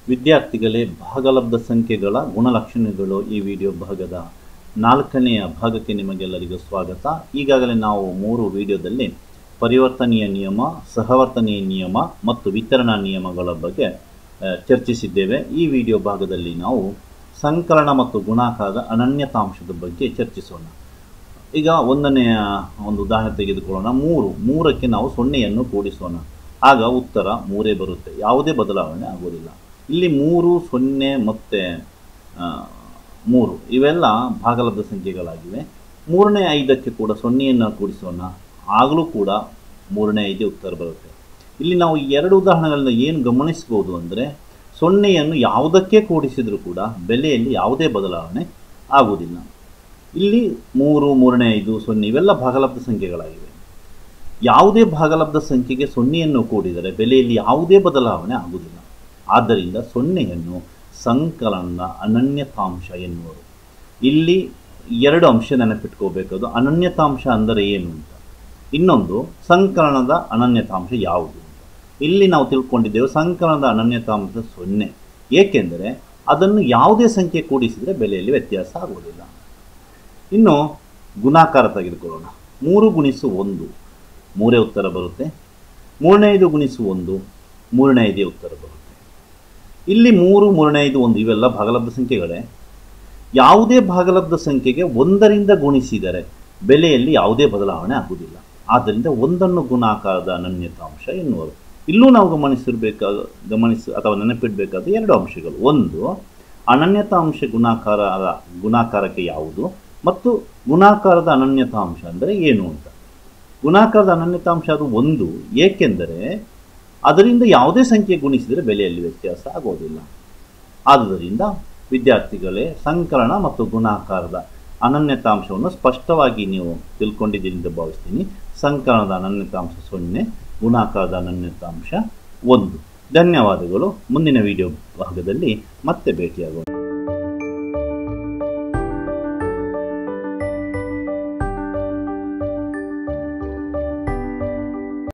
ವಿದ್ಯಾರ್ಥಿಗಳೇ, ಭಾಗಲಬ್ಧ ಸಂಖ್ಯೆಗಳ ಗುಣಲಕ್ಷಣಗಳು ಈ ವಿಡಿಯೋ ಭಾಗದ 4ನೆಯ ಭಾಗಕ್ಕೆ ನಿಮಗೆಲ್ಲರಿಗೂ ಸ್ವಾಗತ. ಈಗಾಗಲೇ ನಾವು 3 ವಿಡಿಯೋದಲ್ಲಿ ಪರಿವರ್ತನೀಯ ನಿಯಮ, ಸಹವರ್ತನೀಯ ನಿಯಮ ಮತ್ತು ವಿತರಣಾ ನಿಯಮಗಳ ಬಗ್ಗೆ ಚರ್ಚಿಸಿದ್ದೇವೆ. ಈ ವಿಡಿಯೋ ಭಾಗದಲ್ಲಿ ನಾವು ಸಂಕಲನ ಮತ್ತು ಗುಣಾಕಾರದ ಅನನ್ಯತಾಂಶದ ಬಗ್ಗೆ ಚರ್ಚಿಸೋಣ. ಈಗ ಒಂದನೆಯ ಒಂದು ಉದಾಹರಣೆ ತೆಗೆದುಕೊಳ್ಳೋಣ. 3ಕ್ಕೆ ನಾವು 0ಯನ್ನು ಕೂಡಿಸೋಣ, ಆಗ ಉತ್ತರ 3 ಬರುತ್ತೆ, ಯಾವುದೇ ಬದಲಾವಣೆ ಆಗೋದಿಲ್ಲ. ಇಲ್ಲಿ 3, 0 ಮತ್ತು 3 ಇವೆಲ್ಲ ಭಾಗಲಬ್ಧ ಸಂಖ್ಯೆಗಳಾಗಿವೆ. 3ನೇ 5ಕ್ಕೆ ಕೂಡ 0ಯನ್ನು ಕೂಡಿಸೋಣ, ಆಗಲೂ ಕೂಡ 3ನೇ 5 ಉತ್ತರ ಬರುತ್ತೆ. ಇಲ್ಲಿ ನಾವು 2 ಉದಾಹರಣೆಗಳನ್ನ ಏನು ಗಮನಿಸ್ಬೋದು ಅಂದರೆ, 0ಯನ್ನು ಯಾವುದಕ್ಕೆ ಕೂಡಿಸಿದರೂ ಕೂಡ ಬೆಲೆಯಲ್ಲಿ ಯಾವುದೇ ಬದಲಾವಣೆ ಆಗುವುದಿಲ್ಲ. ಇಲ್ಲಿ 3, 3ನೇ 5, 0 ಇವೆಲ್ಲ ಭಾಗಲಬ್ಧ ಸಂಖ್ಯೆಗಳಾಗಿವೆ. ಯಾವುದೇ ಭಾಗಲಬ್ಧ ಸಂಖ್ಯೆಗೆ 0ಯನ್ನು ಕೂಡಿದರೆ ಬೆಲೆಯಲ್ಲಿ ಯಾವುದೇ ಬದಲಾವಣೆ ಆಗುವುದಿಲ್ಲ. ಆದ್ದರಿಂದ 0ಯನ್ನು ಸಂಕಲನದ ಅನನ್ಯತಾಂಶ ಎನ್ನುವರು. ಇಲ್ಲಿ 2 ಅಂಶ ನೆನಪಿಟ್ಕೋಬೇಕದು. ಅನನ್ಯತಾಂಶ ಅಂದರೆ ಏನು ಅಂತ, ಇನ್ನೊಂದು ಸಂಕಲನದ ಅನನ್ಯತಾಂಶ ಯಾವುದು ಅಂತ. ಇಲ್ಲಿ ನಾವು ತಿಳ್ಕೊಂಡಿದ್ದೇವೆ ಸಂಕಲನದ ಅನನ್ಯತಾಂಶ 0, ಏಕೆಂದರೆ ಅದನ್ನು ಯಾವುದೇ ಸಂಖ್ಯೆ ಕೂಡಿಸಿದರೆ ಬೆಲೆಯಲ್ಲಿ ವ್ಯತ್ಯಾಸ ಆಗುವುದಿಲ್ಲ. ಇನ್ನು ಗುಣಾಕಾರ ತೆಗೆದುಕೊಳ್ಳೋಣ. 3 × 1 3 ಉತ್ತರ ಬರುತ್ತೆ. 3ನೇ 5 × 1 3ನೇ 5 ಉತ್ತರ ಬರುತ್ತೆ. ಇಲ್ಲಿ 3, 3ನೇ 5, 1 ಇವೆಲ್ಲ ಭಾಗಲಬ್ಧ ಸಂಖ್ಯೆಗಳೇ. ಯಾವುದೇ ಭಾಗಲಬ್ಧ ಸಂಖ್ಯೆಗೆ 1ರಿಂದ ಗುಣಿಸಿದರೆ ಬೆಲೆಯಲ್ಲಿ ಯಾವುದೇ ಬದಲಾವಣೆ ಆಗುವುದಿಲ್ಲ. ಆದ್ದರಿಂದ 1ನ್ನು ಗುಣಾಕಾರದ ಅನನ್ಯತಾಂಶ ಎನ್ನುವರು. ಇಲ್ಲೂ ನಾವು ಅಥವಾ ನೆನಪಿಡಬೇಕಾದ 2 ಅಂಶಗಳು. ಒಂದು, ಅನನ್ಯತಾಂಶ ಗುಣಾಕಾರಕ್ಕೆ ಯಾವುದು ಮತ್ತು ಗುಣಾಕಾರದ ಅನನ್ಯತಾಂಶ ಅಂದರೆ ಏನು ಅಂತ. ಗುಣಾಕಾರದ ಅನನ್ಯತಾಂಶ ಅದು 1, ಏಕೆಂದರೆ ಅದರಿಂದ ಯಾವುದೇ ಸಂಖ್ಯೆ ಗುಣಿಸಿದರೆ ಬೆಲೆಯಲ್ಲಿ ವ್ಯತ್ಯಾಸ ಆಗೋದಿಲ್ಲ. ಆದ್ದರಿಂದ ವಿದ್ಯಾರ್ಥಿಗಳೇ, ಸಂಕಲನ ಮತ್ತು ಗುಣಾಕಾರದ ಅನನ್ಯತಾಂಶವನ್ನು ಸ್ಪಷ್ಟವಾಗಿ ನೀವು ತಿಳ್ಕೊಂಡಿದ್ದೀರಿ ಎಂದು ಭಾವಿಸ್ತೀನಿ. ಸಂಕಲನದ ಅನನ್ಯತಾಂಶ 0, ಗುಣಾಕಾರದ ಅನನ್ಯತಾಂಶ 1. ಧನ್ಯವಾದಗಳು. ಮುಂದಿನ ವಿಡಿಯೋ ಭಾಗದಲ್ಲಿ ಮತ್ತೆ ಭೇಟಿಯಾಗೋಣ.